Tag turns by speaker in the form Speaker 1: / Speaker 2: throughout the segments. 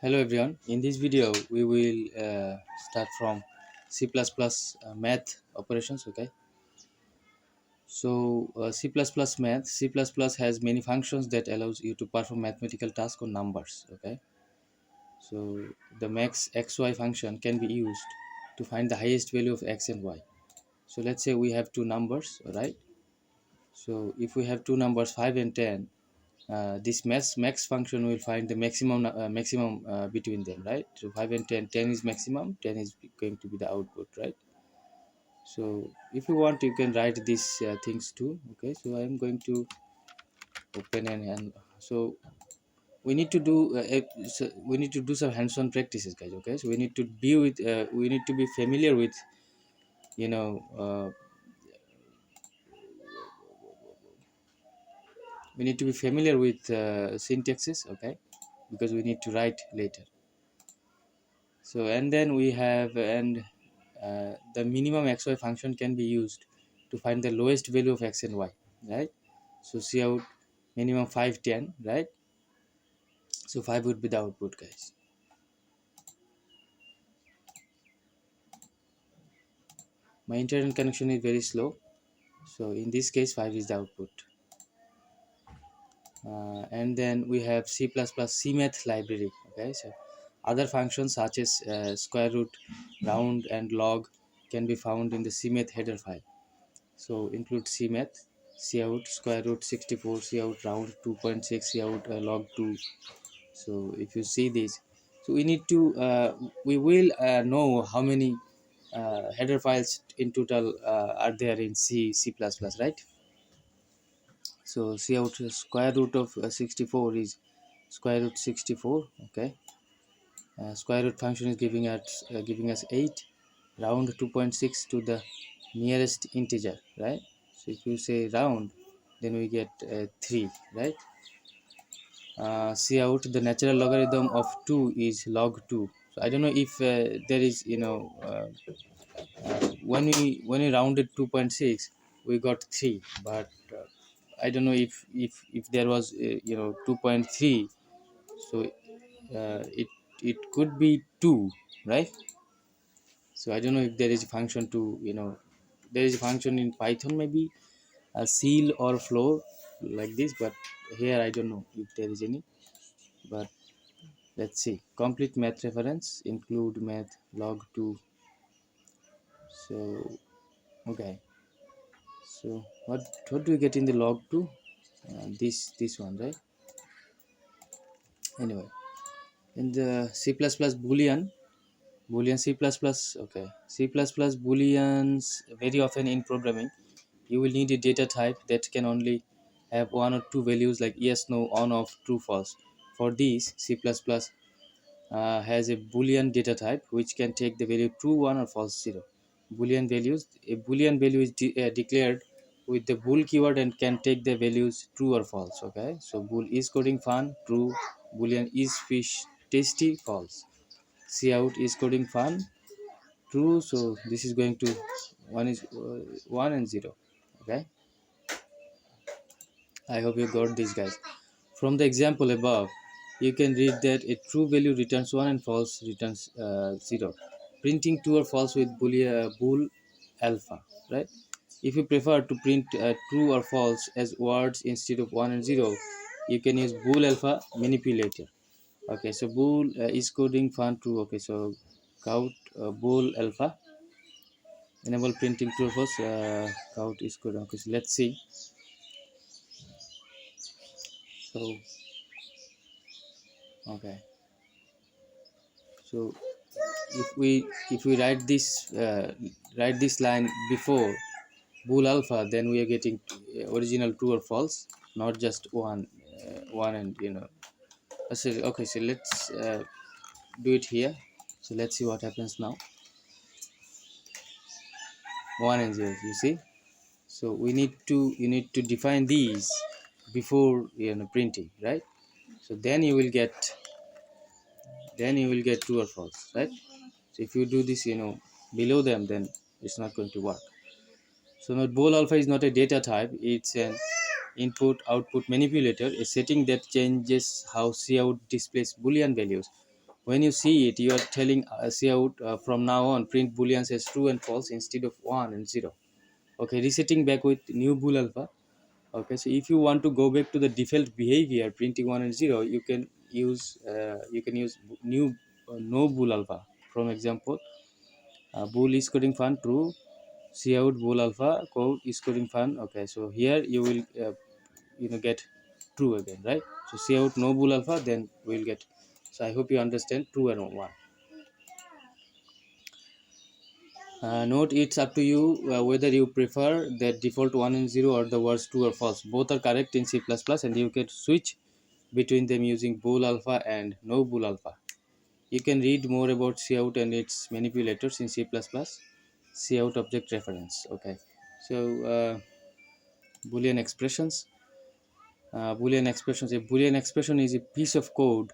Speaker 1: Hello everyone. In this video, we will start from C++ math operations. Okay. So math, C++ has many functions that allows you to perform mathematical tasks on numbers. Okay. So the max xy function can be used to find the highest value of x and y. So let's say we have two numbers, right? So if we have two numbers 5 and 10, this max function will find the maximum between them, right? So 5 and 10, 10 is maximum, 10 is going to be the output, right? So if you want, you can write these things too. Okay, so I'm going to open and so we need to do we need to do some hands-on practices, guys. Okay, so we need to be with we need to be familiar with you know uh, we need to be familiar with syntaxes, okay, because we need to write later. So and then we have the minimum xy function can be used to find the lowest value of x and y, right? So see out minimum 5 10, right? So 5 would be the output, guys. My internet connection is very slow, so in this case 5 is the output. And then we have C++ cmath library. Okay, so other functions such as square root, round and log can be found in the cmath header file. So include cmath, cout, square root 64, cout, round 2.6, cout, log 2. So if you see this, so we need to we will know how many header files in total are there in C++, right? So cout square root of 64 is square root 64. Okay, square root function is giving us 8, round 2.6 to the nearest integer, right? So if you say round, then we get 3, right? See out the natural logarithm of 2 is log 2. So I don't know if there is when we rounded 2.6 we got 3, but I don't know if there was 2.3. So it could be 2, right? So I don't know if there is a function to there is a function in Python, maybe a seal or floor like this, but here I don't know if there is any. But let's see, complete math reference include math log 2. So okay, so what do we get in the log 2? This one, right? Anyway, in the C++ Boolean C++, okay, C++ Booleans, very often in programming you will need a data type that can only have one or two values like yes, no, on, off, true, false. For these, C++ has a Boolean data type which can take the value true, 1 or false, 0. Boolean values, a Boolean value is declared with the bool keyword and can take the values true or false. Okay, so bool is coding fun, true. Boolean is fish tasty, false. Cout is coding fun, true. So this is going to 1 and 0. Okay, I hope you got this, guys. From the example above, you can read that a true value returns 1 and false returns 0. Printing true or false with bool alpha, right? If you prefer to print true or false as words instead of 1 and 0, you can use bool alpha manipulator. Okay, so bool is coding fun true. Okay, so count bool alpha enable printing true or false. Count is coding. Okay, so let's see. So okay, so if we write this line before bool alpha, then we are getting original true or false, not just one and so, okay, so let's do it here. So let's see what happens now. 1 and 0, you see. So you need to define these before printing, right? So then you will get true or false, right? So if you do this below them, then it's not going to work. So now bool alpha is not a data type, it's an input output manipulator, a setting that changes how cout displays Boolean values. When you see it, you are telling cout from now on print booleans as true and false instead of 1 and 0. Okay, resetting back with new bool alpha. Okay, so if you want to go back to the default behavior printing 1 and 0, you can use new no bool alpha. From example, bool is coding fun true, cout bool alpha code is coding fun. Okay, so here you will get true again, right? So cout no bool alpha, then we'll get. So I hope you understand true and 1. Note, it's up to you whether you prefer the default 1 and 0 or the words true or false. Both are correct in C++, and you can switch between them using bool alpha and no bool alpha. You can read more about cout and its manipulators in C++. Cout object reference. Okay, so boolean expressions. Boolean expressions. A boolean expression is a piece of code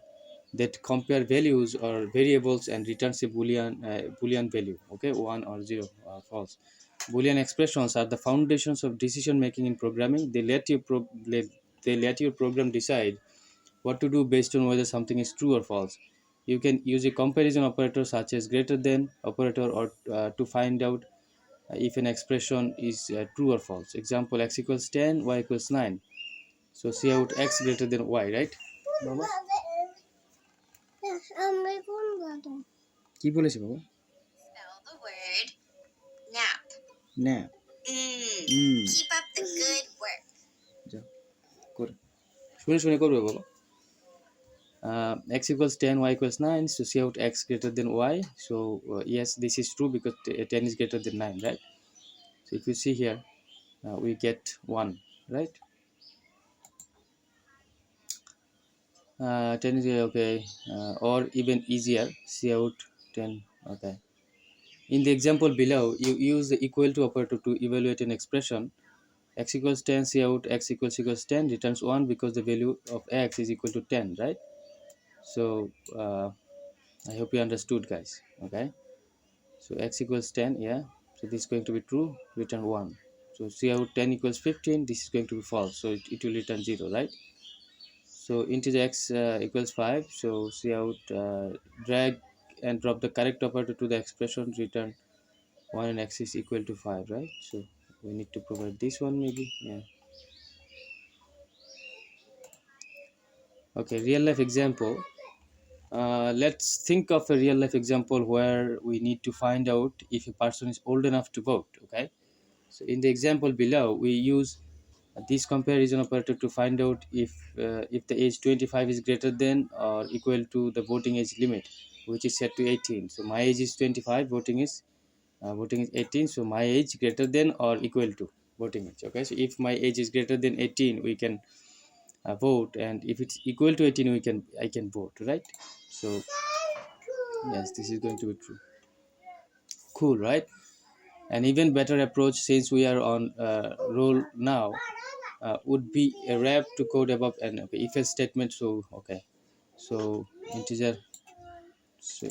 Speaker 1: that compare values or variables and returns a boolean value. Okay, 1 or 0, false. Boolean expressions are the foundations of decision making in programming. They let your program decide what to do based on whether something is true or false. You can use a comparison operator such as greater than operator or to find out if an expression is true or false. Example, x equals 10, y equals 9. So cout x greater than y, right? বাবা কি বলেছে বাবা? Spell the word nap. Nap. Keep up the good work. যাও করে শুনে শুনে করবে বাবা. X equals 10, y equals 9. So cout x greater than y. So yes, this is true because 10 is greater than 9, right? So if you see here, we get 1, right? 10 is okay, or even easier, cout 10. Okay. In the example below, you use the equal to operator to evaluate an expression. X equals 10, cout x equals 10 returns 1 because the value of x is equal to 10, right? So I hope you understood, guys. Okay, so x equals 10, yeah, so this is going to be true, return 1. So cout 10 equals 15, this is going to be false, so it will return 0, right? So integer x equals 5, so cout drag and drop the correct operator to the expression, return 1 and x is equal to 5, right? So we need to provide this one maybe, yeah. Okay, real life example. Let's think of a real life example where we need to find out if a person is old enough to vote. Okay, so in the example below, we use this comparison operator to find out if the age 25 is greater than or equal to the voting age limit, which is set to 18. So my age is 25, voting is 18, so my age greater than or equal to voting age. Okay, so if my age is greater than 18, we can vote, and if it's equal to 18, I can vote, right? So yes, this is going to be true. Cool, right? An even better approach, since we are on roll now, would be a wrap to code above an if else statement. So okay, so integer, so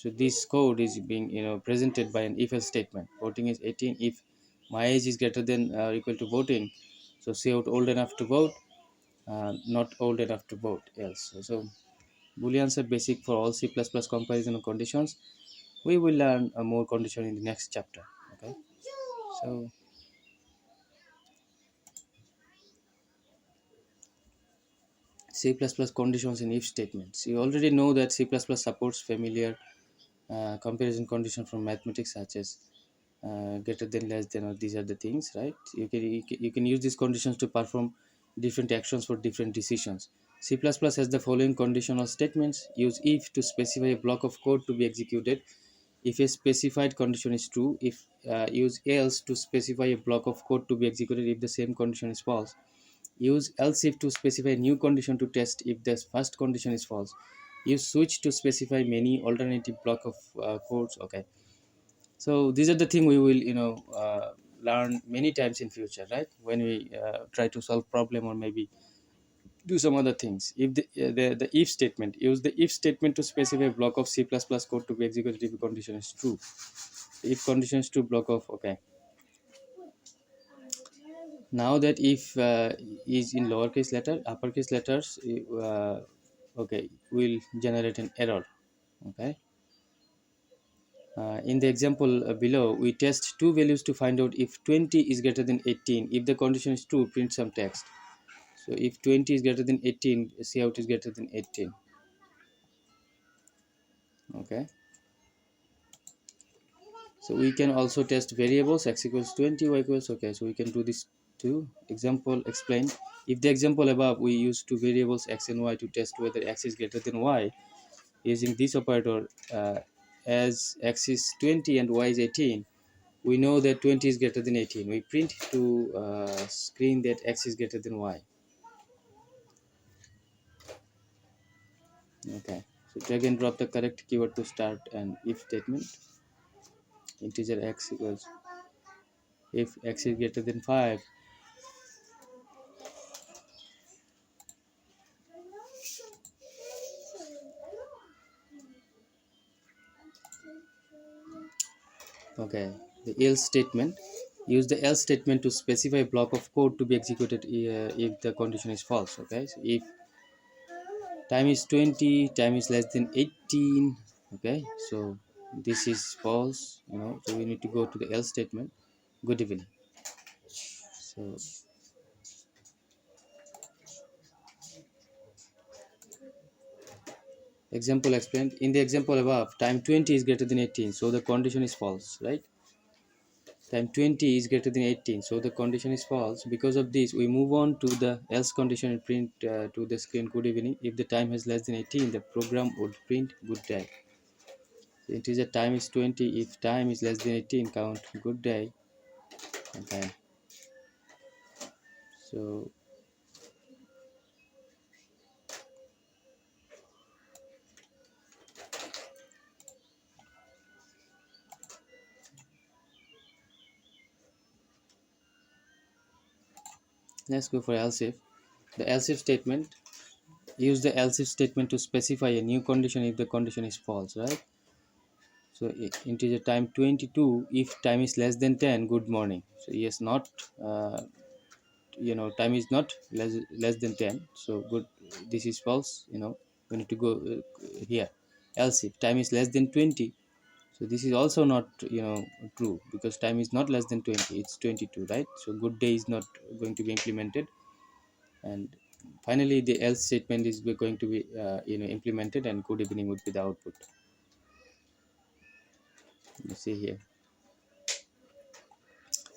Speaker 1: this code is being presented by an if else statement. Voting is 18 if my age is greater than or equal to voting. So cout old enough to vote, not old enough to vote else. So booleans are basic for all C++ comparison conditions. We will learn more condition in the next chapter. Okay, so C++ conditions in if statements. You already know that C++ supports familiar comparison condition from mathematics, such as greater than, less than, or these are the things, right? You can use these conditions to perform different actions for different decisions. C++ has the following conditional statements. Use if to specify a block of code to be executed if a specified condition is true. If use else to specify a block of code to be executed if the same condition is false. Use else if to specify a new condition to test if the first condition is false. Use switch to specify many alternative block of codes. Okay, so these are the thing we will learn many times in future, right? When we try to solve problem or maybe do some other things. If the if statement, use the if statement to specify a block of C++ code to be executed if a condition is true. If condition is true, block of, okay. Now that if is in lowercase letter, uppercase letters, okay, will generate an error. Okay. In the example below, we test two values to find out if 20 is greater than 18. If the condition is true, print some text. So if 20 is greater than 18, cout is greater than 18. Okay. So we can also test variables x equals 20, y equals, okay, so we can do this too. Example explain. If the example above, we use two variables x and y to test whether x is greater than y using this operator, as x is 20 and y is 18, we know that 20 is greater than 18. We print to screen that x is greater than y. Okay, so drag and drop the correct keyword to start an if statement. Integer x equals, if x is greater than 5, okay, the else statement. Use the else statement to specify a block of code to be executed if the condition is false. Okay, so if time is 20, time is less than 18. Okay, so this is false, so we need to go to the else statement. Good evening. So example explained. In the example above, time 20 is greater than 18, so the condition is false, right? Time 20 is greater than 18, so the condition is false. Because of this, we move on to the else condition and print to the screen good evening. If the time is less than 18, the program would print good day. So integer time is 20. If time is less than 18, count good day. Okay, so let's go for else if. The else if statement. Use the else if statement to specify a new condition if the condition is false, right? So integer time 22. If time is less than 10, good morning. So yes, not time is not less than 10, so good, this is false. We need to go here. Else if time is less than 20, so this is also not true, because time is not less than 20, it's 22, right? So good day is not going to be implemented. And finally the else statement is going to be implemented, and good evening would be the output. You see here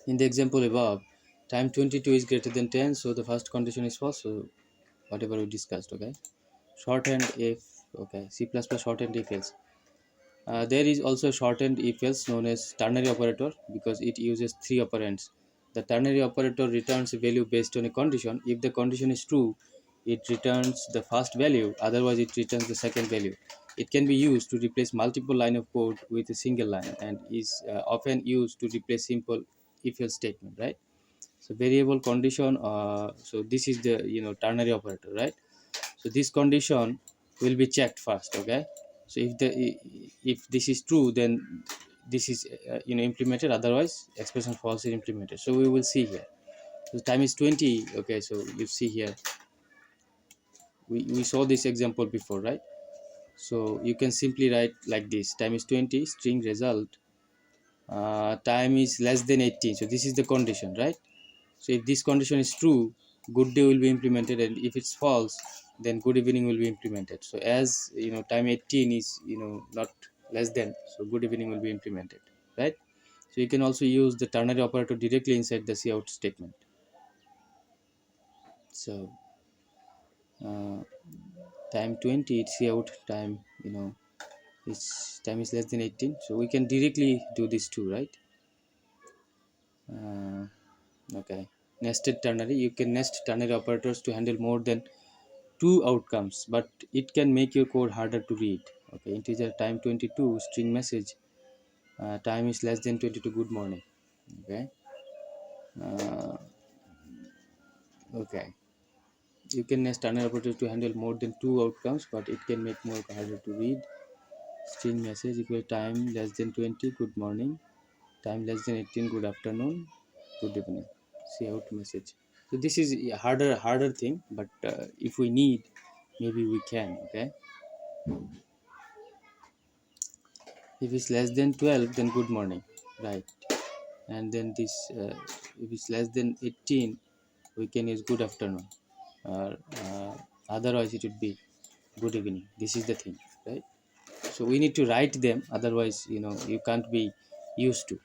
Speaker 1: in the example above, time 22 is greater than 10, so the first condition is false. So whatever we discussed. Okay, shorthand if. Okay, c++ shorthand if else. There is also a shorthand if else known as ternary operator, because it uses three operands. The ternary operator returns a value based on a condition. If the condition is true, it returns the first value, otherwise it returns the second value. It can be used to replace multiple line of code with a single line, and is often used to replace simple if else statement, right? So variable condition, so this is the ternary operator, right? So this condition will be checked first. Okay, so if this is true, then this is implemented, otherwise expression false is implemented. So we will see here. So time is 20. Okay, so you see here, we saw this example before, right? So you can simply write like this: time is 20, string result, time is less than 18. So this is the condition, right? So if this condition is true, good day will be implemented, and if it's false, then good evening will be implemented. So as time 18 is not less than, so good evening will be implemented, right? So you can also use the ternary operator directly inside the cout statement. So uh, time 20, it's cout time, its time is less than 18, so we can directly do this too, right? uh, okay, nested ternary. You can nest ternary operators to handle more than two outcomes, but it can make your code harder to read. Okay, integer time 22, string message, time is less than 22, good morning. Okay, uh, okay, you can nest ternary operators to handle more than two outcomes, but it can make more harder to read. String message equal time less than 20, good morning. Time less than 18, good afternoon, good evening. Cout message. So this is a harder thing, but if we need, maybe we can. Okay, If it's less than 12, then good morning, right? And then this, if it's less than 18, we can use good afternoon, or otherwise it would be good evening. This is the thing, right? So we need to write them, otherwise you can't be used to.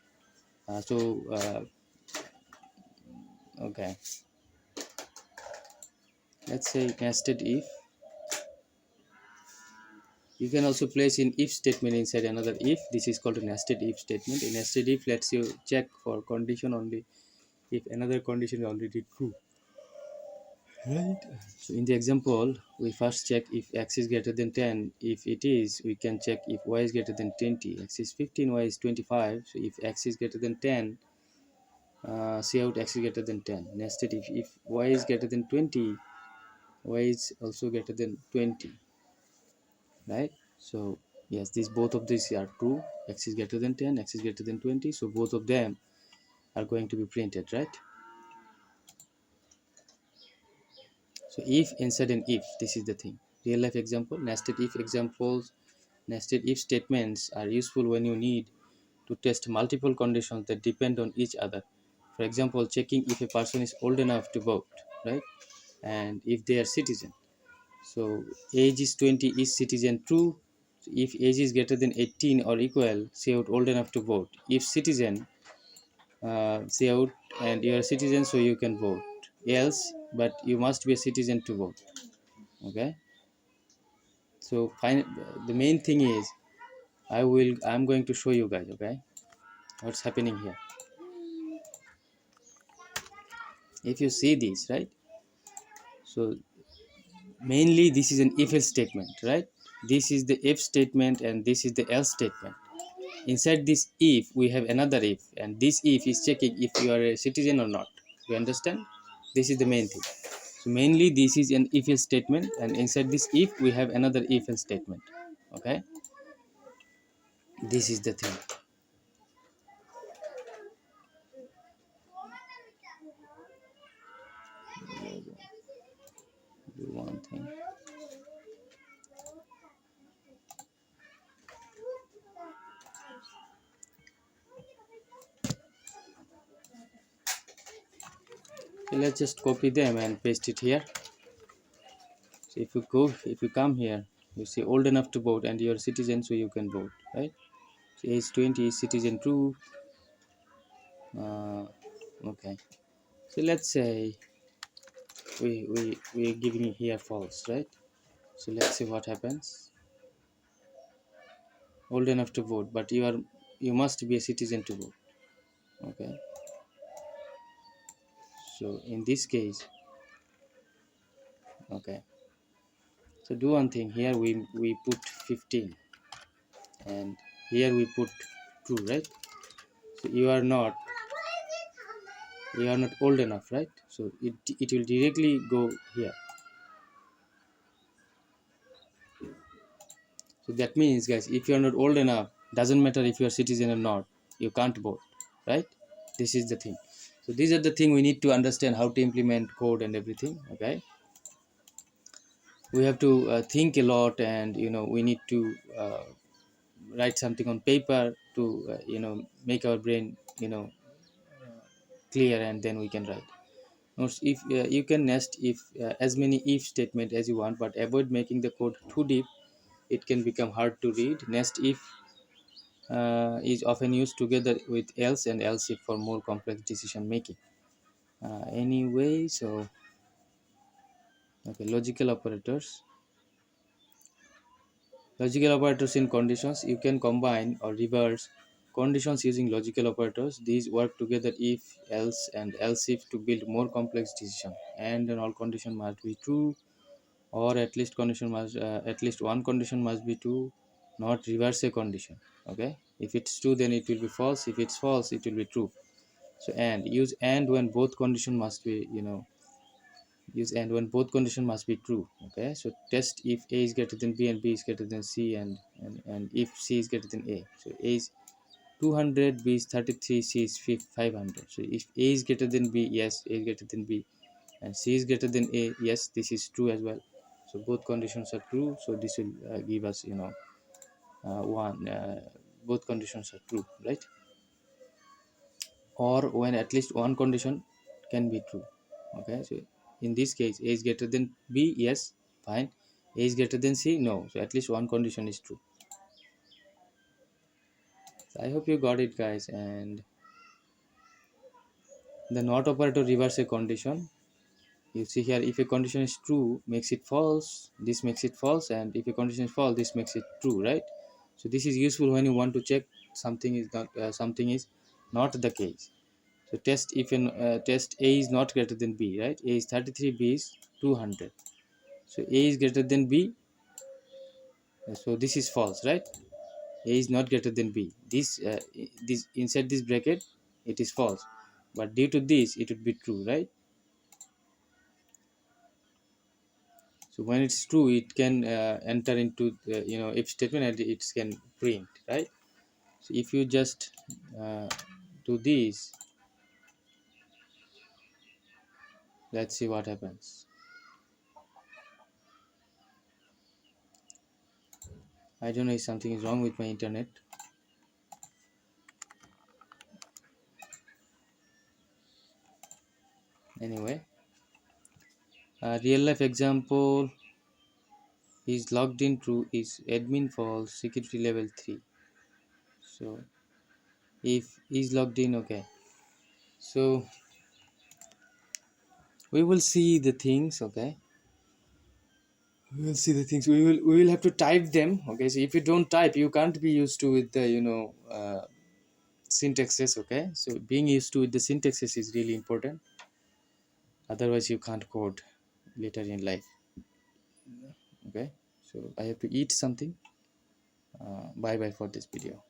Speaker 1: Okay, let's say nested if. You can also place in if statement inside another if. This is called a nested if statement. A nested if lets you check for condition only if another condition is already true, right? So in the example, we first check if x is greater than 10. If it is, we can check if y is greater than 20. X is 15, y is 25. So if x is greater than 10, see out x is greater than 10. Nested if y is greater than 20, y is also greater than 20, right? So yes, these both of these are true. X is greater than 10, x is greater than 20. So both of them are going to be printed, right? So if inside an if, this is the thing. Real life example, nested if examples. Nested if statements are useful when you need to test multiple conditions that depend on each other. For example, checking if a person is old enough to vote, right? And if they are citizen. So age is 20, is citizen true? So if age is greater than 18 or equal, say out old enough to vote. If citizen, say out and you are a citizen, so you can vote. Else, but you must be a citizen to vote. Okay. So the main thing is I'm going to show you guys, okay, what's happening here. If you see this, right, so mainly this is an if else statement, right? This is the if statement and this is the else statement. Inside this if we have another if, and this if is checking if you are a citizen or not. You understand? This is the main thing. So mainly this is an if else statement, and inside this if we have another if else statement. Okay, this is the thing. Do one thing. Okay, let's just copy them and paste it here. So if you come here, you see old enough to vote and you're a citizen, so you can vote, right? So age 20 is citizen true. Okay, so let's say we're giving here false, right? So let's see what happens. Old enough to vote, but you must be a citizen to vote. Okay, so in this case, okay, so do one thing here. We put 15 and here we put true, right? So you are not old enough, right? So it will directly go here. So that means, guys, if you are not old enough, doesn't matter if you are citizen or not, you can't vote, right? This is the thing. So these are the thing we need to understand how to implement code and everything. Okay, we have to think a lot, and we need to write something on paper to make our brain clear, and then we can write notes. If you can nest if as many if statement as you want, but avoid making the code too deep. It can become hard to read. Nest if is often used together with else and else if for more complex decision making. Anyway, so okay, logical operators in conditions. You can combine or reverse conditions using logical operators. These work together if, else, and else if to build more complex decision. And then all condition must be true, or at least one condition must be true, not reverse a condition. Okay, if it's true, then it will be false. If it's false, it will be true. So and use and when both condition must be use and when both condition must be true. Okay, so test if a is greater than b and b is greater than c, and if c is greater than a. So a is 200, b is 33, c is 500. So if a is greater than b, yes, a is greater than b, and c is greater than a, yes, this is true as well. So both conditions are true, so this will give us one both conditions are true, right? Or when at least one condition can be true. Okay, so in this case, a is greater than b, yes, fine. A is greater than c, no. So at least one condition is true. So I hope you got it, guys. And the not operator reverse a condition. You see here, if a condition is true, makes it false, this makes it false, and if a condition is false, this makes it true, right? So this is useful when you want to check something is not the case. So test if an test a is not greater than b, right? A is 33, b is 200. So a is greater than b, so this is false, right? A is not greater than b. This inside this bracket, it is false, but due to this, it would be true, right? So when it's true, it can enter into the, if statement, and it can print, right? So if you just do this, let's see what happens. I don't know if something is wrong with my internet. Anyway, real life example is logged in true, is admin false, security level 3. So if is logged in, okay. So we will see the things, okay. We will see the things. We will have to type them, okay. So if you don't type, you can't be used to with the syntaxes, okay. So being used to with the syntaxes is really important. Otherwise, you can't code later in life, okay. So I have to eat something. Bye bye for this video.